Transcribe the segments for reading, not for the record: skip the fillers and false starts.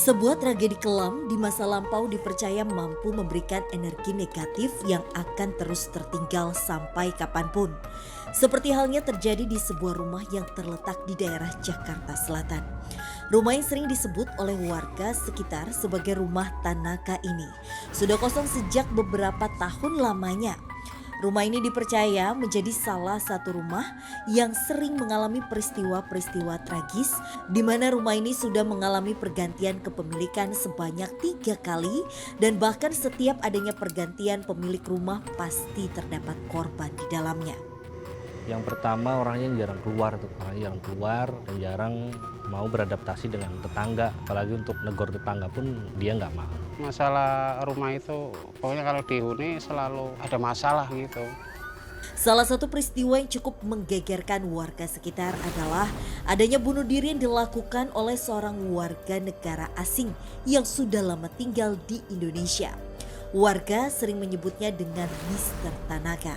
Sebuah tragedi kelam di masa lampau dipercaya mampu memberikan energi negatif yang akan terus tertinggal sampai kapanpun. Seperti halnya terjadi di sebuah rumah yang terletak di daerah Jakarta Selatan. Rumah yang sering disebut oleh warga sekitar sebagai rumah Tanaka ini sudah kosong sejak beberapa tahun lamanya. Rumah ini dipercaya menjadi salah satu rumah yang sering mengalami peristiwa-peristiwa tragis, di mana rumah ini sudah mengalami pergantian kepemilikan sebanyak 3 kali, dan bahkan setiap adanya pergantian pemilik rumah pasti terdapat korban di dalamnya. Yang pertama, orangnya jarang keluar dan jarang mau beradaptasi dengan tetangga, apalagi untuk negor tetangga pun dia nggak mau. Masalah rumah itu pokoknya kalau dihuni selalu ada masalah gitu. Salah satu peristiwa yang cukup menggegerkan warga sekitar adalah adanya bunuh diri yang dilakukan oleh seorang warga negara asing yang sudah lama tinggal di Indonesia. Warga sering menyebutnya dengan Mr. Tanaka.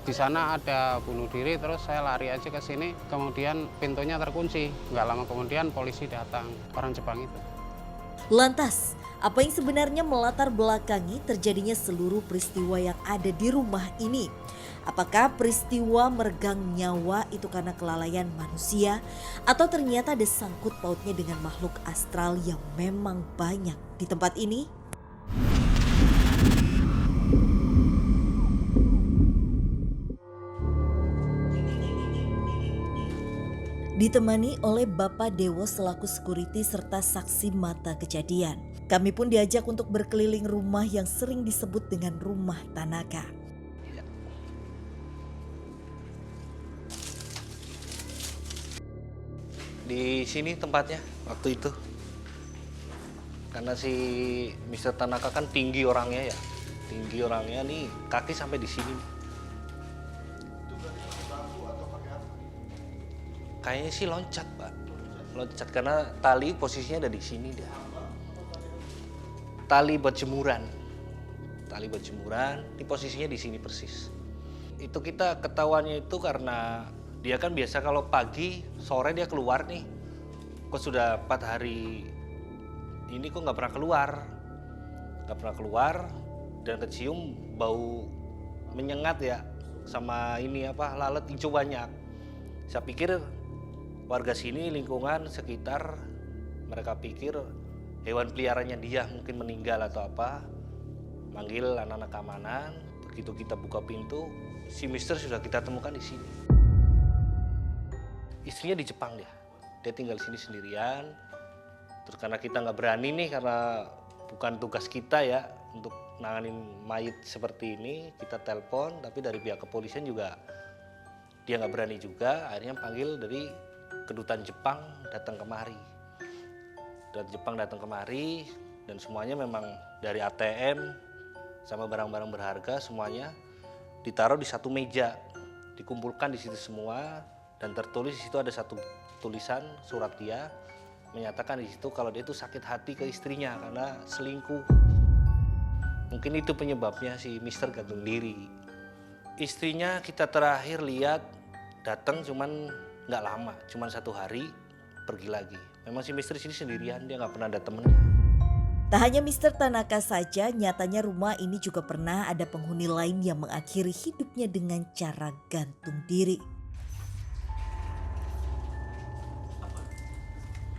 Di sana ada bunuh diri, terus saya lari aja ke sini, kemudian pintunya terkunci. Nggak lama kemudian polisi datang, orang Jepang itu. Lantas, apa yang sebenarnya melatar belakangi terjadinya seluruh peristiwa yang ada di rumah ini? Apakah peristiwa meregang nyawa itu karena kelalaian manusia, atau ternyata ada sangkut pautnya dengan makhluk astral yang memang banyak di tempat ini? Ditemani oleh Bapak Dewo selaku security serta saksi mata kejadian. Kami pun diajak untuk berkeliling rumah yang sering disebut dengan rumah Tanaka. Di sini tempatnya waktu itu. Karena si Mr. Tanaka kan tinggi orangnya ya. Tinggi orangnya nih, kaki sampai di sini. Kayaknya sih loncat, Pak. Loncat karena tali posisinya ada di sini dia. Tali buat jemuran. Tali buat jemuran, di posisinya di sini persis. Itu kita ketahuannya itu karena dia kan biasa kalau pagi, sore dia keluar nih. Kok sudah 4 hari ini kok nggak pernah keluar. Nggak pernah keluar dan kecium bau menyengat ya. Sama ini lalat hijau banyak. Saya pikir warga sini lingkungan sekitar mereka pikir hewan peliharaannya dia mungkin meninggal atau apa. Manggil anak-anak keamanan, begitu kita buka pintu, si Mister sudah kita temukan di sini. Istrinya di Jepang dia tinggal di sini sendirian. Terus karena kita nggak berani nih, karena bukan tugas kita ya untuk nanganin mayit seperti ini, kita telepon, tapi dari pihak kepolisian juga dia nggak berani juga, akhirnya panggil dari kedutaan Jepang datang kemari. Kedutaan Jepang datang kemari dan semuanya memang dari ATM sama barang-barang berharga semuanya ditaruh di satu meja, dikumpulkan di situ semua dan tertulis di situ ada satu tulisan surat dia menyatakan di situ kalau dia itu sakit hati ke istrinya karena selingkuh. Mungkin itu penyebabnya si Mister gantung diri. Istrinya kita terakhir lihat datang cuman nggak lama, cuman 1 hari pergi lagi. Memang si Mister sini sendirian, dia nggak pernah ada temennya. Tak hanya Mr. Tanaka saja, nyatanya rumah ini juga pernah ada penghuni lain yang mengakhiri hidupnya dengan cara gantung diri.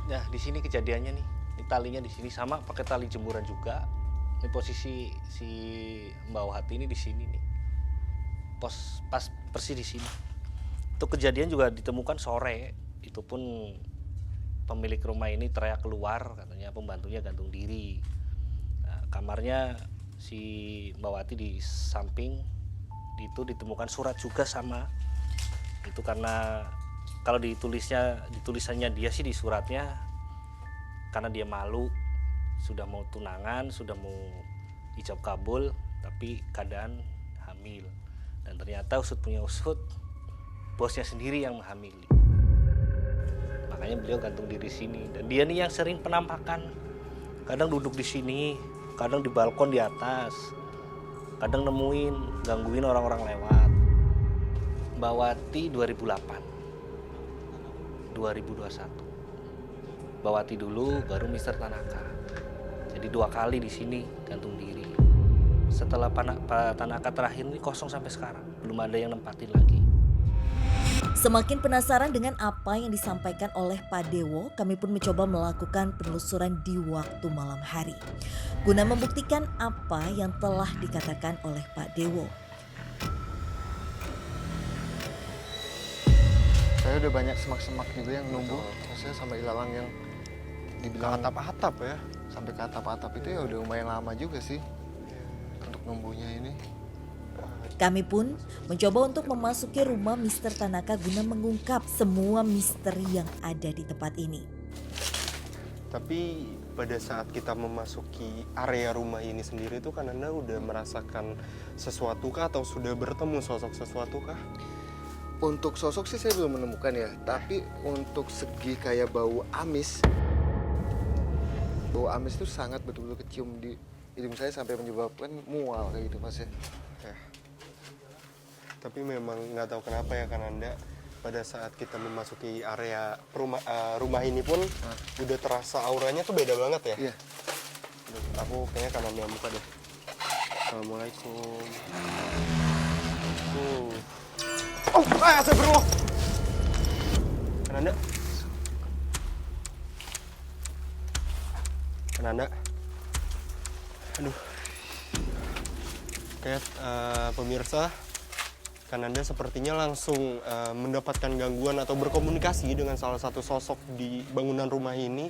Nah di sini kejadiannya nih, ini talinya di sini sama pakai tali jemuran juga. Ini posisi si Mbak Wati ini di sini nih, pas persis di sini. Itu kejadian juga ditemukan sore, itu pun pemilik rumah ini teriak keluar, katanya pembantunya gantung diri. Nah, kamarnya si Mbak Wati di samping, itu ditemukan surat juga sama. Itu karena kalau di tulisannya dia sih di suratnya, karena dia malu, sudah mau tunangan, sudah mau ijab kabul, tapi keadaan hamil. Dan ternyata usut punya usut, bosnya sendiri yang menghamili. Makanya beliau gantung diri sini. Dan dia nih yang sering penampakan. Kadang duduk di sini, kadang di balkon di atas, kadang nemuin, gangguin orang-orang lewat. Mbak Wati 2008, 2021. Mbawati dulu, baru Mister Tanaka. Jadi 2 kali di sini gantung diri. Setelah Pak Tanaka terakhir ini kosong sampai sekarang, belum ada yang nempatin lagi. Semakin penasaran dengan apa yang disampaikan oleh Pak Dewo, kami pun mencoba melakukan penelusuran di waktu malam hari, guna membuktikan apa yang telah dikatakan oleh Pak Dewo. Saya udah banyak semak-semak juga yang numbuh, maksudnya sampai ilalang yang dibilang atap-atap ya. sampai ke atap-atap itu ya udah lumayan lama juga sih untuk numbuhnya ini. Kami pun mencoba untuk memasuki rumah Mister Tanaka guna mengungkap semua misteri yang ada di tempat ini. Tapi pada saat kita memasuki area rumah ini sendiri tuh kan Anda udah merasakan sesuatu kah atau sudah bertemu sosok sesuatu kah? Untuk sosok sih saya belum menemukan ya, tapi untuk segi kayak bau amis itu sangat betul-betul kecium di hidung saya sampai menyebabkan mual kayak gitu Mas ya. Ya. Tapi memang nggak tahu kenapa ya kan Anda pada saat kita memasuki area rumah ini pun udah terasa auranya tuh beda banget ya. Iya. Aku kayaknya kanan yang buka deh. Assalamualaikum. Astagfirullah. Kan Anda? Kan Anda? Aduh. Kayak pemirsa, kan Anda sepertinya langsung mendapatkan gangguan atau berkomunikasi dengan salah satu sosok di bangunan rumah ini.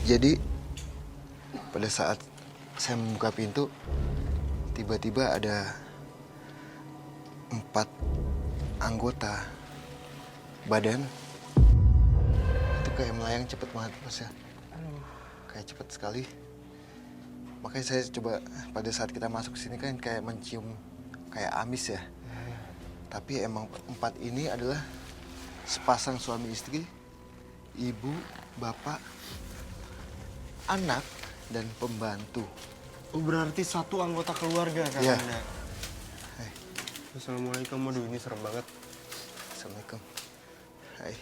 Jadi pada saat saya membuka pintu, tiba-tiba ada 4 anggota badan itu kayak melayang cepet banget Mas ya. Kayak cepet sekali. Makanya saya coba pada saat kita masuk ke sini kan kayak mencium kayak amis ya. Tapi emang 4 ini adalah sepasang suami istri, ibu, bapak, anak, dan pembantu. Oh, berarti satu anggota keluarga kan Iya. Anda? Hai. Assalamualaikum, aduh ini serem banget. Assalamualaikum. Hai.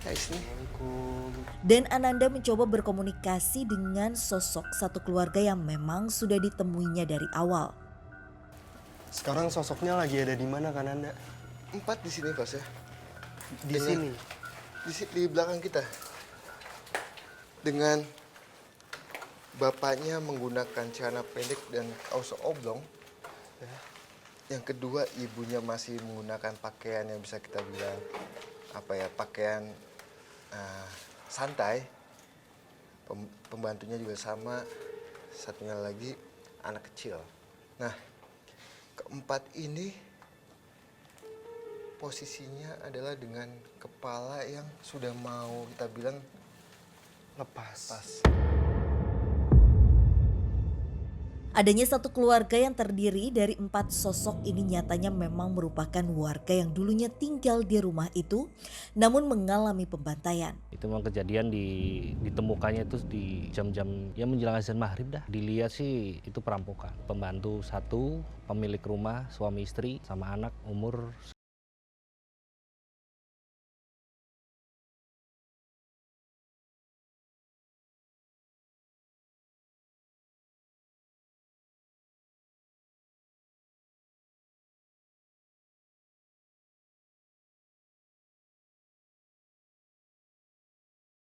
Hai sini. Assalamualaikum. Dan Ananda mencoba berkomunikasi dengan sosok satu keluarga yang memang sudah ditemuinya dari awal. Sekarang sosoknya lagi ada di mana kan Anda? 4 di sini Mas ya. Di sini. Di belakang kita. Dengan bapaknya menggunakan celana pendek dan kaos oblong. Yang kedua, ibunya masih menggunakan pakaian yang bisa kita bilang pakaian santai. Pembantunya juga sama. Satunya lagi anak kecil. Nah, keempat ini posisinya adalah dengan kepala yang sudah mau kita bilang Lepas. Adanya satu keluarga yang terdiri dari 4 sosok ini nyatanya memang merupakan warga yang dulunya tinggal di rumah itu, namun mengalami pembantaian. Itu memang kejadian ditemukannya itu di jam-jam ya menjelang azan maghrib dah. Dilihat sih itu perampokan. Pembantu 1, pemilik rumah, suami istri, sama anak umur